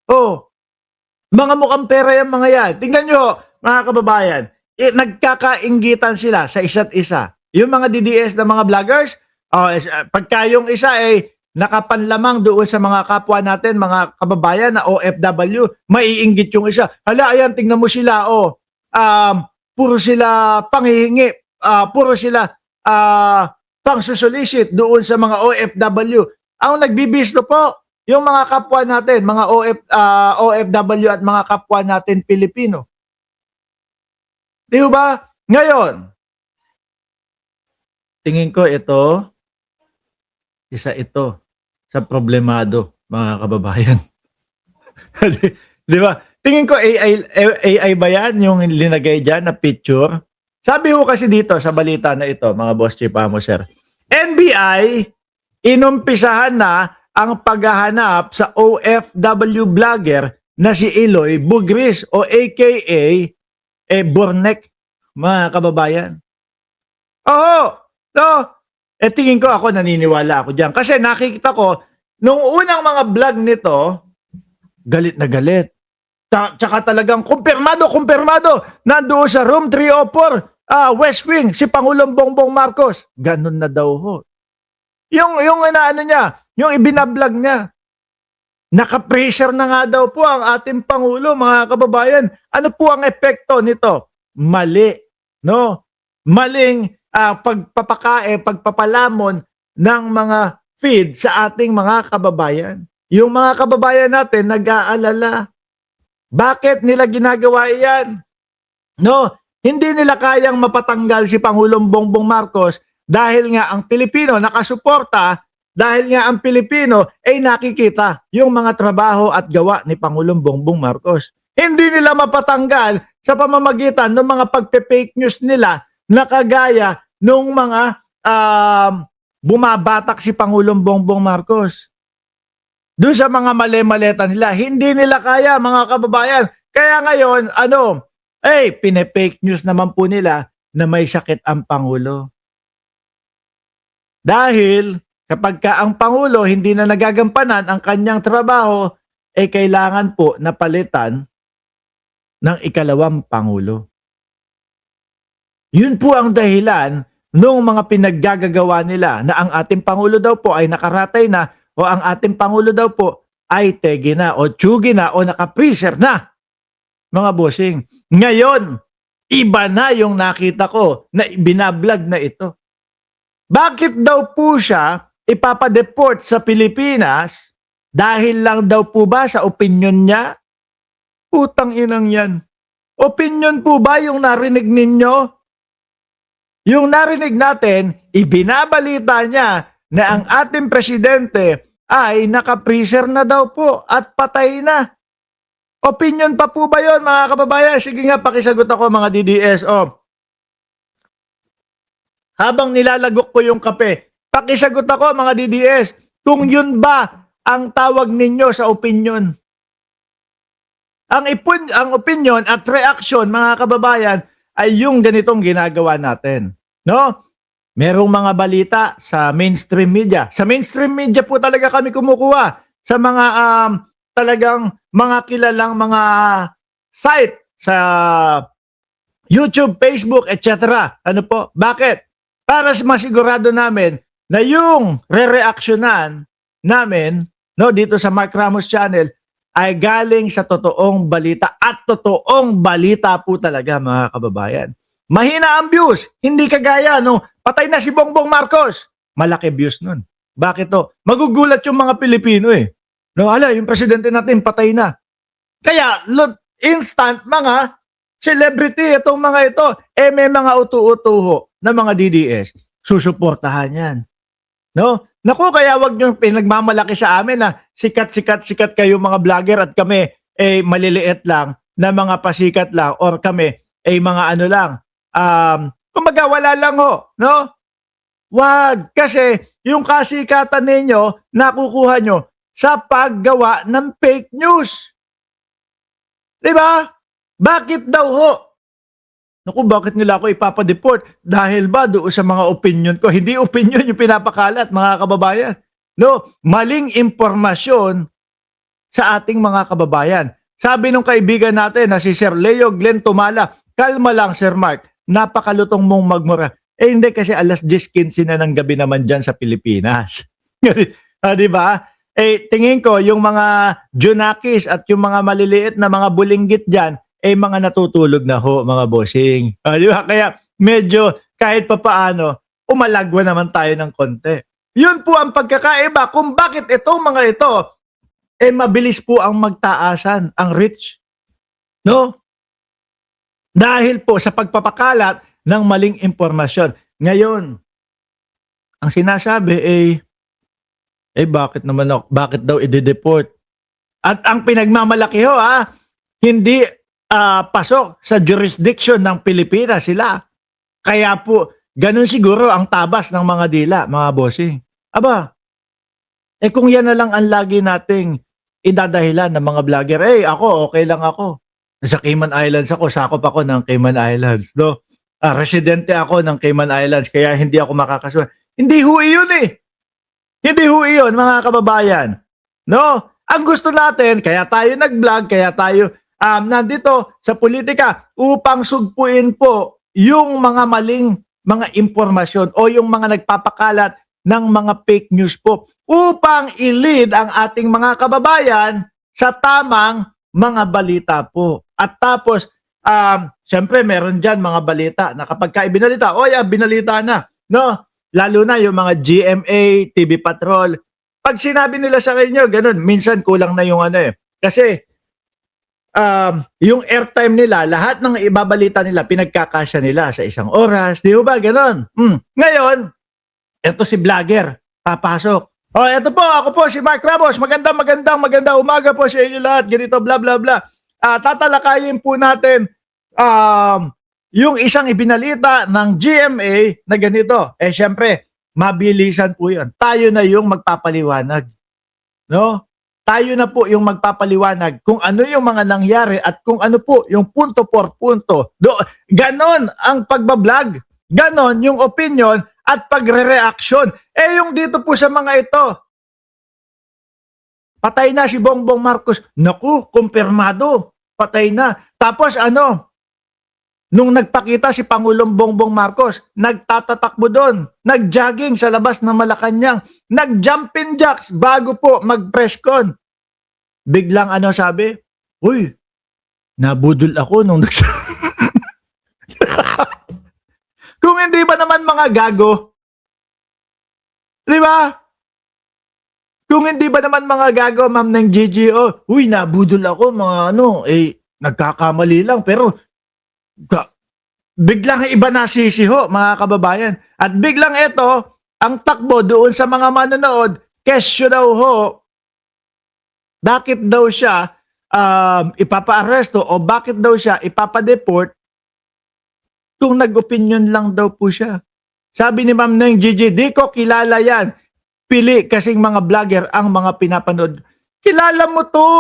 Oh, mga mukhang pera yang mga yan. Tingnan nyo, mga kababayan, nagkakainggitan sila sa isa't isa. Yung mga DDS na mga vloggers, pagka yung isa ay nakapanlamang doon sa mga kapwa natin, mga kababayan na OFW, maiinggit yung isa. Hala, ayan, tingnan mo sila, puro sila panghihingi, puro sila pangsusolicit doon sa mga OFW. Ang nagbibisto po, yung mga kapwa natin, mga OFW at mga kapwa natin Pilipino. Di ba? Ngayon, tingin ko isa ito sa problemado, mga kababayan. Di ba? Tingin ko AI ba yan yung linagay dyan na picture? Sabi ko kasi dito sa balita na ito, mga boss chief mo, sir, NBI, inumpisahan na ang paghahanap sa OFW vlogger na si Eloy Bugris o aka Bornek, mga kababayan. Oo, tingin ko ako, naniniwala ako dyan. Kasi nakikita ko, nung unang mga vlog nito, galit na galit. Tsaka talagang kumpirmado, nandoon sa room 304, West Wing, si Pangulong Bongbong Marcos. Ganun na daw ho. Yung ano niya, yung ibinablog niya. Naka-pressure na nga daw po ang ating Pangulo, mga kababayan. Ano po ang epekto nito? Mali, no? Maling pagpapalamon ng mga feed sa ating mga kababayan. Yung mga kababayan natin nag-aalala. Bakit nila ginagawa iyan? No, hindi nila kayang mapatanggal si Pangulong Bongbong Marcos dahil nga ang Pilipino nakasuporta, dahil nga ang Pilipino ay nakikita yung mga trabaho at gawa ni Pangulong Bongbong Marcos. Hindi nila mapatanggal sa pamamagitan ng mga pagpe-fake news nila na kagaya nung mga bumabatak si Pangulong Bongbong Marcos. Doon sa mga mali-maleta nila, hindi nila kaya, mga kababayan. Kaya ngayon, pine-fake news naman po nila na may sakit ang Pangulo. Dahil kapag ang Pangulo hindi na nagagampanan ang kanyang trabaho, kailangan po na palitan ng ikalawang Pangulo. Yun po ang dahilan nung mga pinaggagawa nila na ang ating Pangulo daw po ay nakaratay na o ang ating Pangulo daw po ay tegi na o tsugi na o naka-freezer na, mga bossing. Ngayon, iba na yung nakita ko na binablog na ito. Bakit daw po siya ipapadeport sa Pilipinas dahil lang daw po ba sa opinion niya? Putang inang yan. Opinion po ba yung narinig ninyo? Yung narinig natin, ibinabalita niya na ang ating presidente ay naka-freezer na daw po at patay na. Opinion pa po ba yun, mga kababayan? Sige nga, pakisagot ako, mga DDS. Habang nilalagok ko yung kape, pakisagot ako, mga DDS, kung yun ba ang tawag ninyo sa opinion. Ang opinion at reaction, mga kababayan, ay yung ganitong ginagawa natin. No? Merong mga balita sa mainstream media. Sa mainstream media po talaga kami kumukuha sa mga talagang mga kilalang mga site sa YouTube, Facebook, etc. Ano po? Bakit? Para masigurado namin na yung re-reactionan namin, no, dito sa Mark Ramos Channel ay galing sa totoong balita at totoong balita po talaga, mga kababayan. Mahina ang views, hindi kagaya no, patay na si Bongbong Marcos. Malaki views nun. Bakit to? Magugulat yung mga Pilipino eh. No, ala, yung presidente natin patay na. Kaya instant mga celebrity itong mga ito, may mga utu-utuho na mga DDS. Susuportahan yan. No? Naku, kaya wag niyo pinagmamalaki sa amin na sikat kayo mga vlogger at kami maliliit lang na mga pasikat lang or kami mga ano lang. Kumbaga wala lang ho, no? Wag, kasi yung kasikatan ninyo nakukuha nyo sa paggawa ng fake news. 'Di ba? Bakit daw ho? Naku, bakit nila ako ipapadeport? Dahil ba doon sa mga opinion ko? Hindi opinion yung pinapakalat, mga kababayan. No, maling impormasyon sa ating mga kababayan. Sabi nung kaibigan natin na si Sir Leo Glenn Tumala, kalma lang Sir Mark, napakalutong mong magmura. Eh hindi kasi alas 10:15 na ng gabi naman dyan sa Pilipinas. Di ba? Eh tingin ko yung mga Junakis at yung mga maliliit na mga bulinggit dyan, eh mga natutulog na ho mga bossing. Di ba? Kaya medyo kahit papaano, umalagwa naman tayo ng konti. Yun po ang pagkakaiba kung bakit itong mga ito, eh mabilis po ang magtaasan, ang reach. No? Dahil po sa pagpapakalat ng maling impormasyon. Ngayon, ang sinasabi bakit naman ako, bakit daw i-deport? At ang pinagmamalaki ho hindi pasok sa jurisdiction ng Pilipinas sila. Kaya po, ganun siguro ang tabas ng mga dila, mga bossing. Aba, kung yan na lang ang lagi nating idadahilan ng mga vlogger, ako, okay lang ako. Sa Cayman Islands ako, sakop ako ng Cayman Islands. No? Residente ako ng Cayman Islands, kaya hindi ako makakasuhan. Hindi ho iyon Hindi ho iyon, mga kababayan. No? Ang gusto natin, kaya tayo nag-vlog, kaya tayo nandito sa politika upang sugpuin po yung mga maling mga impormasyon o yung mga nagpapakalat ng mga fake news po upang i-lead ang ating mga kababayan sa tamang mga balita po. At tapos, siyempre meron dyan mga balita na kapag binalita, binalita na. No? Lalo na yung mga GMA, TV Patrol. Pag sinabi nila sa inyo, ganun, minsan kulang na yung Kasi, yung airtime nila, lahat ng ibabalita nila, pinagkakasya nila sa isang oras. Di ba? Ganun. Ngayon, eto si vlogger, papasok. Eto po, ako po si Mark Ramos. Magandang umaga po sa inyo lahat. Ganito, bla bla bla. Tatalakayin po natin yung isang ibinalita ng GMA na ganito. Siyempre, mabilisan po yun. Tayo na yung magpapaliwanag. No? Tayo na po yung magpapaliwanag kung ano yung mga nangyari at kung ano po yung punto por punto. Ganon ang pagbablog. Ganon yung opinion at pagre-reaction. Yung dito po sa mga ito, patay na si Bongbong Marcos. Naku, kumpirmado. Patay na. Tapos nung nagpakita si Pangulong Bongbong Marcos, nagtatatakbo doon, nag-jogging sa labas ng Malacanang, nag-jumping jacks bago po mag-press con. Biglang sabi, uy, nabudol ako nung Kung hindi ba naman mga gago? Di ba? Kung hindi ba naman mga gago, ma'am ng GGO, uy, nabudol ako, mga nagkakamali lang, pero biglang iba nasisiho, mga kababayan. At biglang ito, ang takbo doon sa mga manonood, kesyo daw ho, bakit daw siya ipapa-aresto o bakit daw siya ipapa-deport kung nag-opinion lang daw po siya. Sabi ni Ma'am Neng Gigi, di ko kilala yan. Pili kasing mga vlogger ang mga pinapanood. Kilala mo to.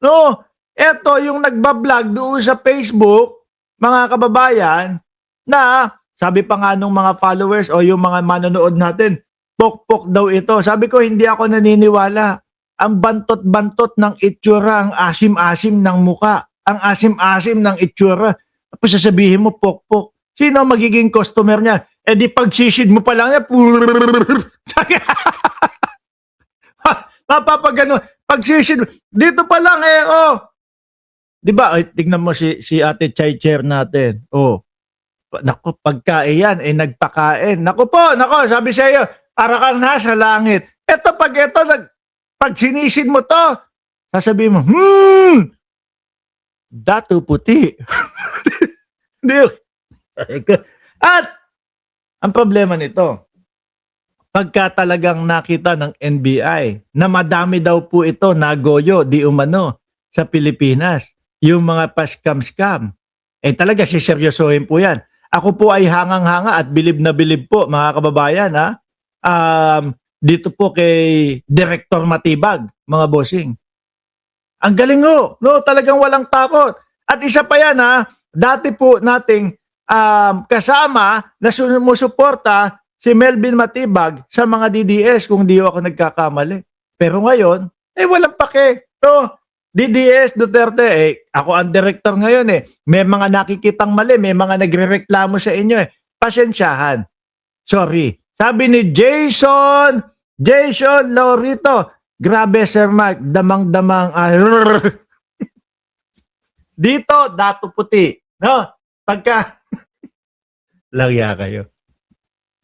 No? Ito yung nagbablog doon sa Facebook, mga kababayan, na sabi pa nga nung mga followers o yung mga manonood natin, pok-pok daw ito. Sabi ko, hindi ako naniniwala. Ang bantot-bantot ng itsura, ang asim-asim ng muka, ang asim-asim ng itsura. Tapos sasabihin mo, pok-pok. Sino magiging customer niya? Di pagsisid mo pa lang niya, mapapagano, pagsisid, dito pa lang di ba, tignan mo si Ate Chai Chair natin. Naku, pagkain yan, nagpakain. Naku po, sabi sa iyo, para kang nasa langit. Pag sinisid mo to, sasabihin mo, dato puti. At, ang problema nito, pagka talagang nakita ng NBI na madami daw po ito nagoyo di umano sa Pilipinas, yung mga pa-scam-scam, talaga siseryosohin po yan. Ako po ay hangang-hanga at bilib na bilib po, mga kababayan, dito po kay Director Matibag, mga bossing. Ang galing ho, no? Talagang walang takot. At isa pa yan, dati po nating kasama na sumusuporta si Melvin Matibag sa mga DDS kung di ako nagkakamali. Pero ngayon, walang pake. So, DDS Duterte, ako ang director ngayon May mga nakikitang mali, may mga nagrereklamo sa inyo Pasensyahan. Sorry. Sabi ni Jason Laurito, grabe Sir Mark, damang-damang dito, dato puti. No? Pagka lagya kayo.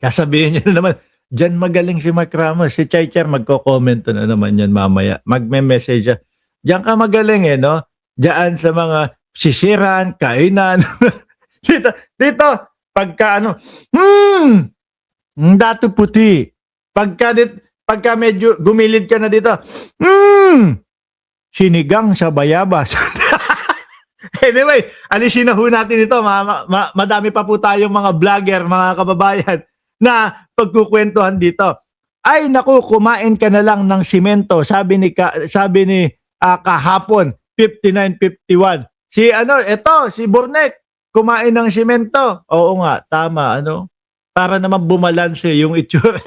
Sasabihin niyo na naman, dyan magaling si Mark Ramos, si Chay Chair, magko-comment na naman yan mamaya. Magme-message siya. Diyan ka magaling no? Diyan sa mga sisiran, kainan. dito, pagka dato puti. Pagka medyo gumilid ka na dito, sinigang sa bayabas. Anyway, alisin na ho natin ito. Madami pa po tayong mga vlogger, mga kababayan, na pagkukwentuhan dito. Ay naku, kumain ka na lang ng simento, sabi ni kahapon 5951. Si Bornek kumain ng simento. Oo nga, tama Para naman bumalanse yung itsura.